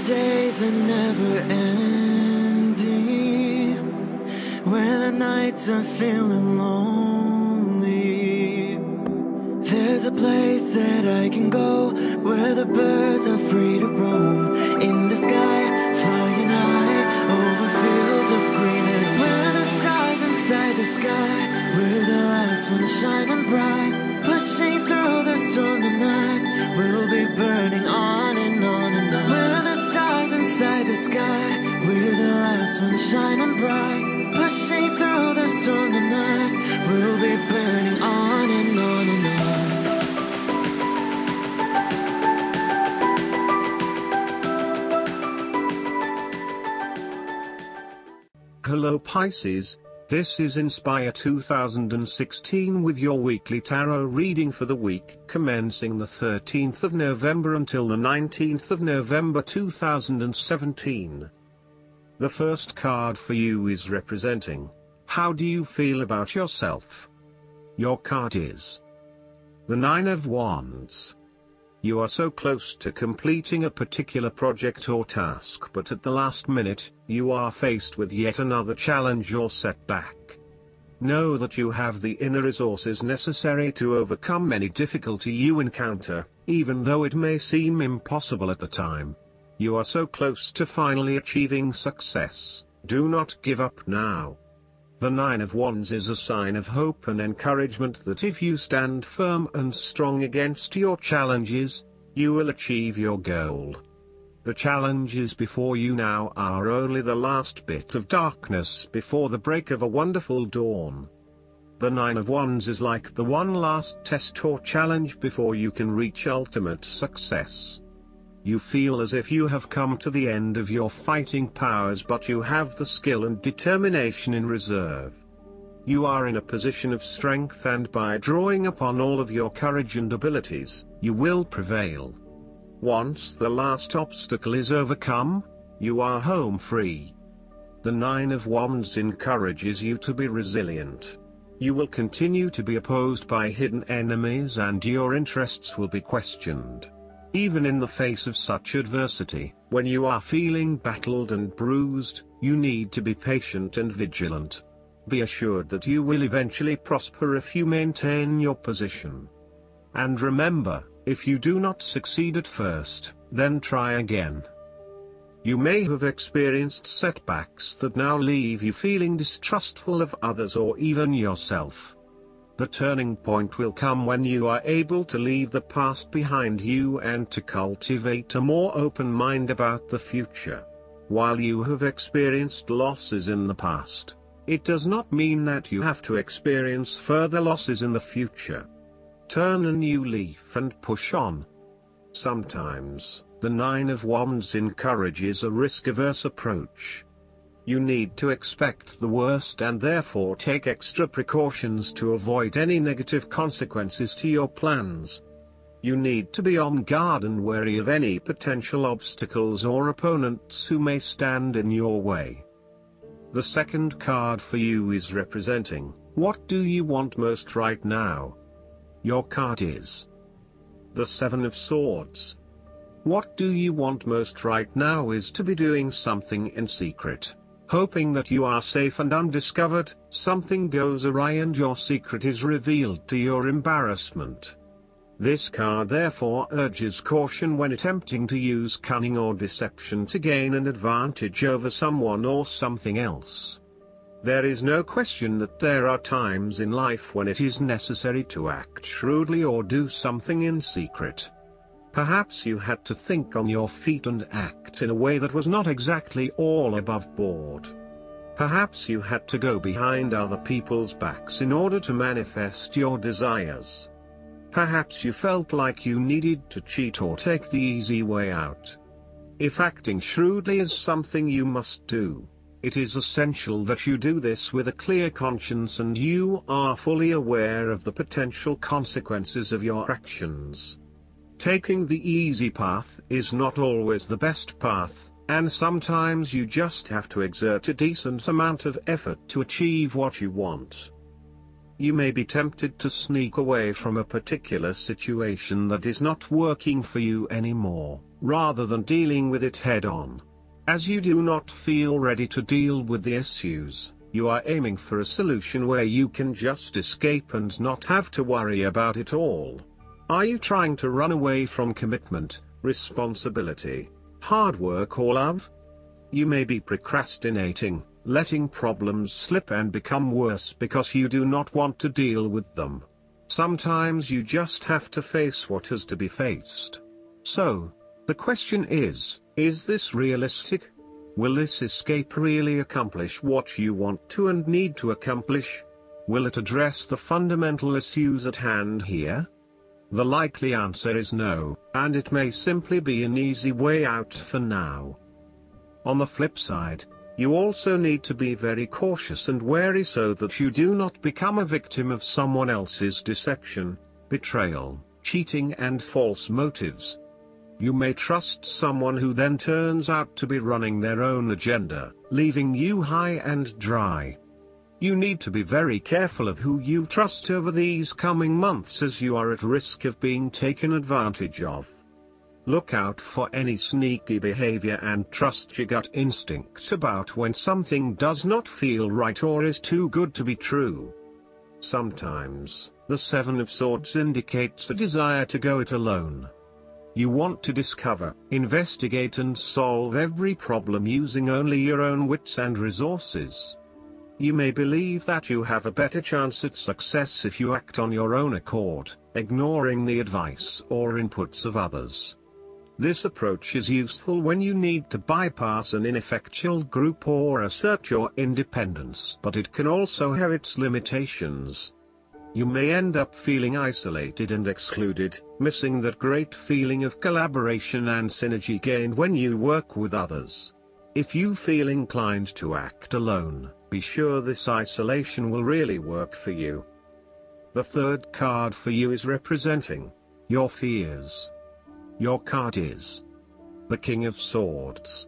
the days are never ending, when the nights are feeling lonely, there's a place that I can go, where the birds are free to roam, in the sky, flying high, over fields of green, and where the stars inside the sky, we're the last ones shining bright, pushing through the storm tonight, we'll be burning on and on and on. We're the stars inside the sky, we're the last ones shining bright, pushing through the storm tonight, we'll be burning on and on and on. Hello Pisces, this is Inspire 2016 with your weekly tarot reading for the week commencing the 13th of November until the 19th of November 2017. The first card for you is representing, how do you feel about yourself? Your card is the Nine of Wands. You are so close to completing a particular project or task, but at the last minute, you are faced with yet another challenge or setback. Know that you have the inner resources necessary to overcome any difficulty you encounter, even though it may seem impossible at the time. You are so close to finally achieving success. Do not give up now. The Nine of Wands is a sign of hope and encouragement that if you stand firm and strong against your challenges, you will achieve your goal. The challenges before you now are only the last bit of darkness before the break of a wonderful dawn. The Nine of Wands is like the one last test or challenge before you can reach ultimate success. You feel as if you have come to the end of your fighting powers, but you have the skill and determination in reserve. You are in a position of strength, and by drawing upon all of your courage and abilities, you will prevail. Once the last obstacle is overcome, you are home free. The Nine of Wands encourages you to be resilient. You will continue to be opposed by hidden enemies, and your interests will be questioned. Even in the face of such adversity, when you are feeling battled and bruised, you need to be patient and vigilant. Be assured that you will eventually prosper if you maintain your position. And remember, if you do not succeed at first, then try again. You may have experienced setbacks that now leave you feeling distrustful of others or even yourself. The turning point will come when you are able to leave the past behind you and to cultivate a more open mind about the future. While you have experienced losses in the past, it does not mean that you have to experience further losses in the future. Turn a new leaf and push on. Sometimes, the Nine of Wands encourages a risk-averse approach. You need to expect the worst and therefore take extra precautions to avoid any negative consequences to your plans. You need to be on guard and wary of any potential obstacles or opponents who may stand in your way. The second card for you is representing, what do you want most right now? Your card is the Seven of Swords. What do you want most right now is to be doing something in secret. Hoping that you are safe and undiscovered, something goes awry and your secret is revealed to your embarrassment. This card therefore urges caution when attempting to use cunning or deception to gain an advantage over someone or something else. There is no question that there are times in life when it is necessary to act shrewdly or do something in secret. Perhaps you had to think on your feet and act in a way that was not exactly all above board. Perhaps you had to go behind other people's backs in order to manifest your desires. Perhaps you felt like you needed to cheat or take the easy way out. If acting shrewdly is something you must do, it is essential that you do this with a clear conscience and you are fully aware of the potential consequences of your actions. Taking the easy path is not always the best path, and sometimes you just have to exert a decent amount of effort to achieve what you want. You may be tempted to sneak away from a particular situation that is not working for you anymore, rather than dealing with it head-on. As you do not feel ready to deal with the issues, you are aiming for a solution where you can just escape and not have to worry about it all. Are you trying to run away from commitment, responsibility, hard work or love? You may be procrastinating, letting problems slip and become worse because you do not want to deal with them. Sometimes you just have to face what has to be faced. So, the question is this realistic? Will this escape really accomplish what you want to and need to accomplish? Will it address the fundamental issues at hand here? The likely answer is no, and it may simply be an easy way out for now. On the flip side, you also need to be very cautious and wary so that you do not become a victim of someone else's deception, betrayal, cheating and false motives. You may trust someone who then turns out to be running their own agenda, leaving you high and dry. You need to be very careful of who you trust over these coming months, as you are at risk of being taken advantage of. Look out for any sneaky behavior and trust your gut instincts about when something does not feel right or is too good to be true. Sometimes, the Seven of Swords indicates a desire to go it alone. You want to discover, investigate and solve every problem using only your own wits and resources. You may believe that you have a better chance at success if you act on your own accord, ignoring the advice or inputs of others. This approach is useful when you need to bypass an ineffectual group or assert your independence, but it can also have its limitations. You may end up feeling isolated and excluded, missing that great feeling of collaboration and synergy gained when you work with others. If you feel inclined to act alone, be sure this isolation will really work for you. The third card for you is representing your fears. Your card is the King of Swords.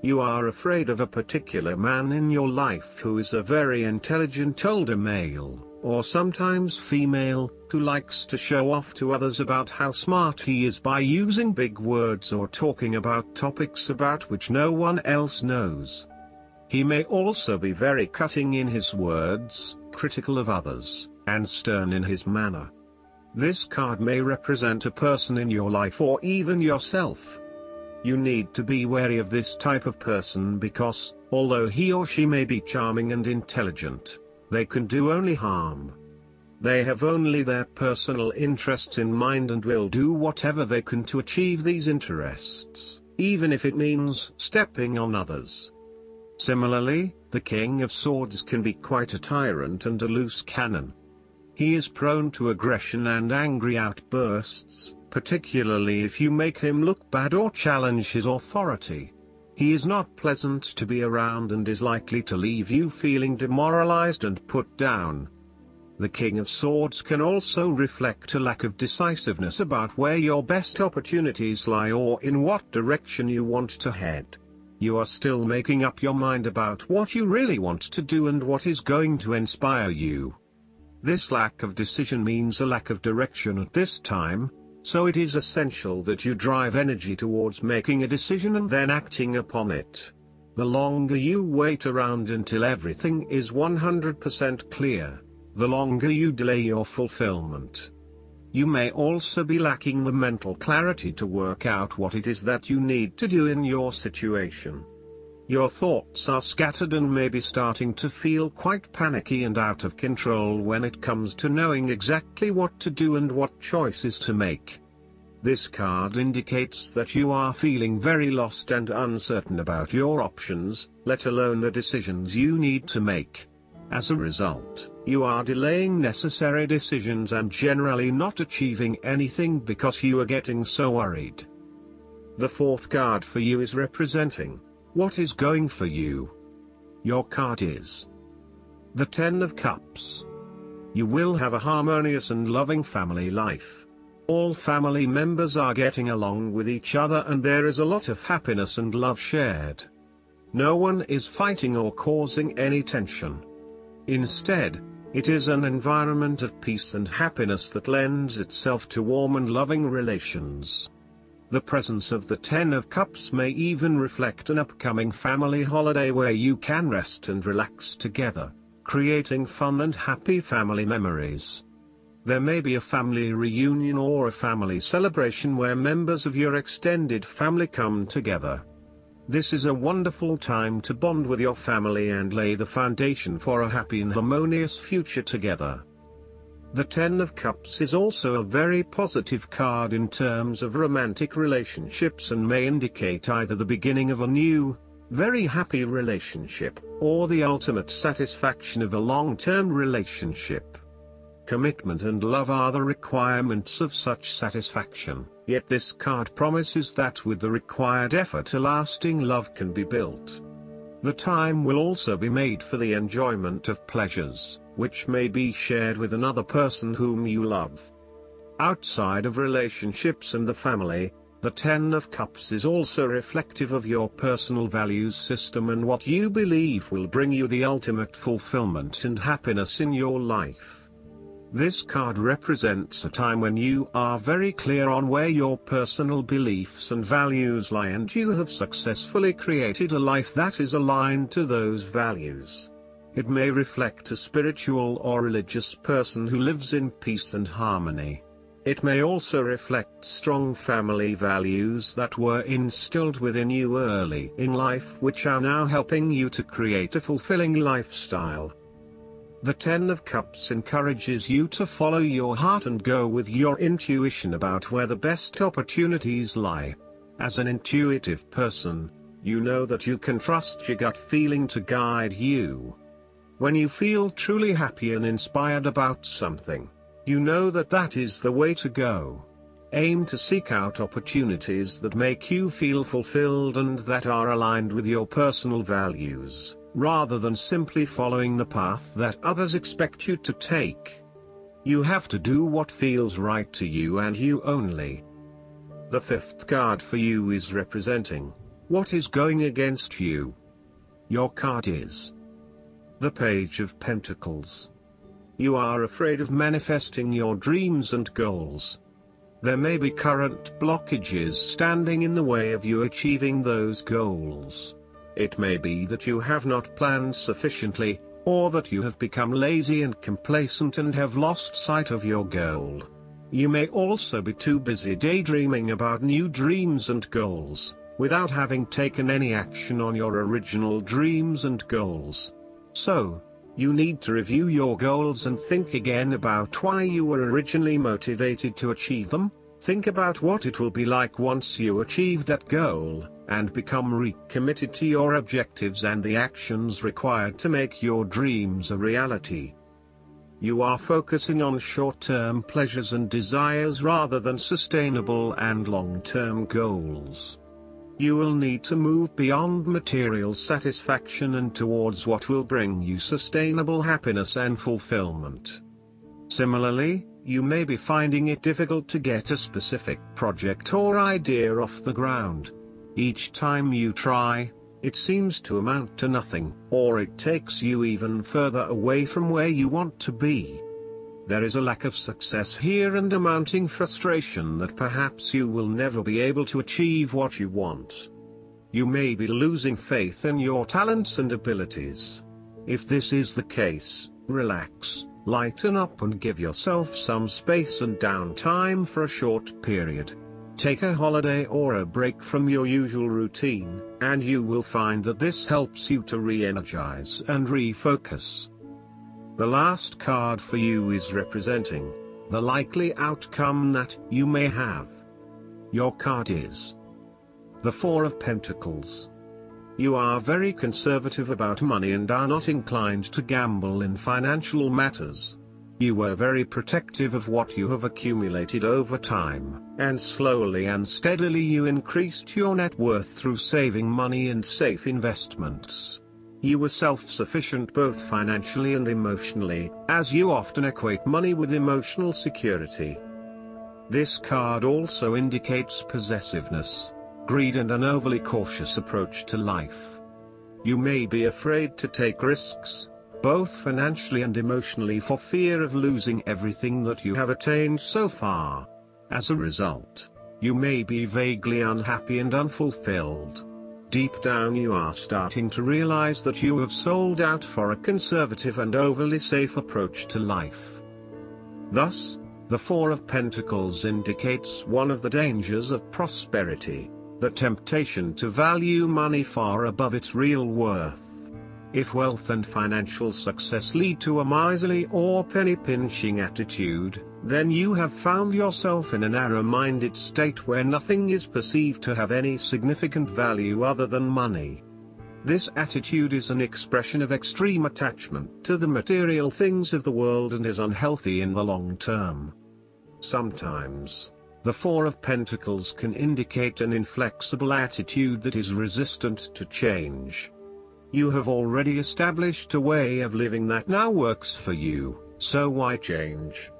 You are afraid of a particular man in your life who is a very intelligent older male, or sometimes female, who likes to show off to others about how smart he is by using big words or talking about topics about which no one else knows. He may also be very cutting in his words, critical of others, and stern in his manner. This card may represent a person in your life or even yourself. You need to be wary of this type of person because, although he or she may be charming and intelligent, they can do only harm. They have only their personal interests in mind and will do whatever they can to achieve these interests, even if it means stepping on others. Similarly, the King of Swords can be quite a tyrant and a loose cannon. He is prone to aggression and angry outbursts, particularly if you make him look bad or challenge his authority. He is not pleasant to be around and is likely to leave you feeling demoralized and put down. The King of Swords can also reflect a lack of decisiveness about where your best opportunities lie or in what direction you want to head. You are still making up your mind about what you really want to do and what is going to inspire you. This lack of decision means a lack of direction at this time, so it is essential that you drive energy towards making a decision and then acting upon it. The longer you wait around until everything is 100% clear, the longer you delay your fulfillment. You may also be lacking the mental clarity to work out what it is that you need to do in your situation. Your thoughts are scattered and may be starting to feel quite panicky and out of control when it comes to knowing exactly what to do and what choices to make. This card indicates that you are feeling very lost and uncertain about your options, let alone the decisions you need to make. As a result, you are delaying necessary decisions and generally not achieving anything because you are getting so worried. The fourth card for you is representing what is going for you. Your card is the Ten of Cups. You will have a harmonious and loving family life. All family members are getting along with each other and there is a lot of happiness and love shared. No one is fighting or causing any tension. Instead, It is an environment of peace and happiness that lends itself to warm and loving relations. The presence of the Ten of Cups may even reflect an upcoming family holiday where you can rest and relax together, creating fun and happy family memories. There may be a family reunion or a family celebration where members of your extended family come together. This is a wonderful time to bond with your family and lay the foundation for a happy and harmonious future together. The Ten of Cups is also a very positive card in terms of romantic relationships and may indicate either the beginning of a new, very happy relationship, or the ultimate satisfaction of a long-term relationship. Commitment and love are the requirements of such satisfaction, yet this card promises that with the required effort a lasting love can be built. The time will also be made for the enjoyment of pleasures, which may be shared with another person whom you love. Outside of relationships and the family, the Ten of Cups is also reflective of your personal values system and what you believe will bring you the ultimate fulfillment and happiness in your life. This card represents a time when you are very clear on where your personal beliefs and values lie, and you have successfully created a life that is aligned to those values. It may reflect a spiritual or religious person who lives in peace and harmony. It may also reflect strong family values that were instilled within you early in life, which are now helping you to create a fulfilling lifestyle. The Ten of Cups encourages you to follow your heart and go with your intuition about where the best opportunities lie. As an intuitive person, you know that you can trust your gut feeling to guide you. When you feel truly happy and inspired about something, you know that that is the way to go. Aim to seek out opportunities that make you feel fulfilled and that are aligned with your personal values, rather than simply following the path that others expect you to take. You have to do what feels right to you and you only. The fifth card for you is representing what is going against you. Your card is the Page of Pentacles. You are afraid of manifesting your dreams and goals. There may be current blockages standing in the way of you achieving those goals. It may be that you have not planned sufficiently, or that you have become lazy and complacent and have lost sight of your goal. You may also be too busy daydreaming about new dreams and goals, without having taken any action on your original dreams and goals. So, you need to review your goals and think again about why you were originally motivated to achieve them. Think about what it will be like once you achieve that goal, and become recommitted to your objectives and the actions required to make your dreams a reality. You are focusing on short-term pleasures and desires rather than sustainable and long-term goals. You will need to move beyond material satisfaction and towards what will bring you sustainable happiness and fulfillment. Similarly, you may be finding it difficult to get a specific project or idea off the ground. Each time you try, it seems to amount to nothing, or it takes you even further away from where you want to be. There is a lack of success here and a mounting frustration that perhaps you will never be able to achieve what you want. You may be losing faith in your talents and abilities. If this is the case, relax, lighten up and give yourself some space and downtime for a short period. Take a holiday or a break from your usual routine, and you will find that this helps you to re-energize and refocus. The last card for you is representing the likely outcome that you may have. Your card is the Four of Pentacles. You are very conservative about money and are not inclined to gamble in financial matters. You were very protective of what you have accumulated over time, and slowly and steadily you increased your net worth through saving money and safe investments. You were self-sufficient both financially and emotionally, as you often equate money with emotional security. This card also indicates possessiveness, greed and an overly cautious approach to life. You may be afraid to take risks, both financially and emotionally, for fear of losing everything that you have attained so far. As a result, you may be vaguely unhappy and unfulfilled. Deep down you are starting to realize that you have sold out for a conservative and overly safe approach to life. Thus, the Four of Pentacles indicates one of the dangers of prosperity, the temptation to value money far above its real worth. If wealth and financial success lead to a miserly or penny-pinching attitude, then you have found yourself in a narrow-minded state where nothing is perceived to have any significant value other than money. This attitude is an expression of extreme attachment to the material things of the world and is unhealthy in the long term. Sometimes, the Four of Pentacles can indicate an inflexible attitude that is resistant to change. You have already established a way of living that now works for you, so why change?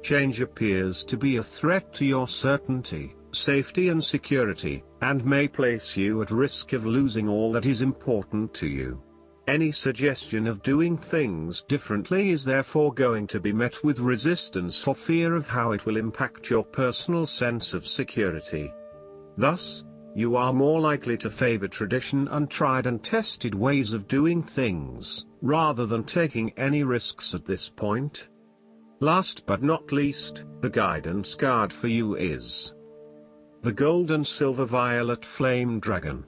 Change appears to be a threat to your certainty, safety and security, and may place you at risk of losing all that is important to you. Any suggestion of doing things differently is therefore going to be met with resistance for fear of how it will impact your personal sense of security. Thus, you are more likely to favor tradition and tried and tested ways of doing things, rather than taking any risks at this point. Last but not least, the guidance card for you is the Gold and Silver Violet Flame Dragon.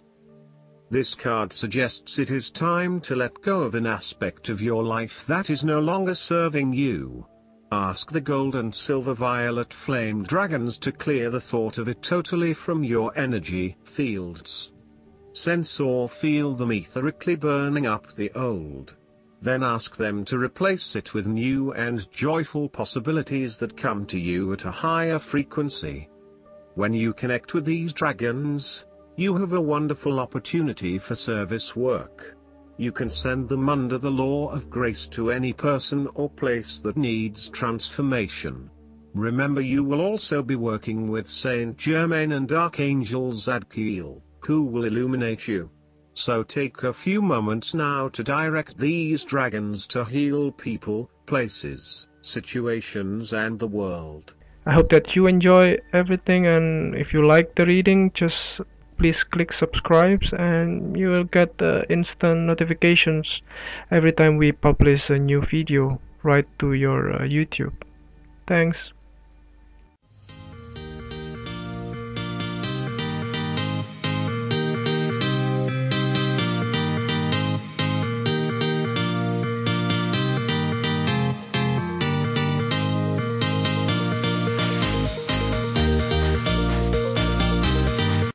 This card suggests it is time to let go of an aspect of your life that is no longer serving you. Ask the Gold and Silver Violet Flame Dragons to clear the thought of it totally from your energy fields. Sense or feel them etherically burning up the old. Then ask them to replace it with new and joyful possibilities that come to you at a higher frequency. When you connect with these dragons, you have a wonderful opportunity for service work. You can send them under the law of grace to any person or place that needs transformation. Remember, you will also be working with Saint Germain and Archangel Zadkiel, who will illuminate you. So take a few moments now to direct these dragons to heal people, places, situations and the world. I hope that you enjoy everything, and if you like the reading, just please click subscribe and you will get instant notifications every time we publish a new video right to your YouTube. Thanks.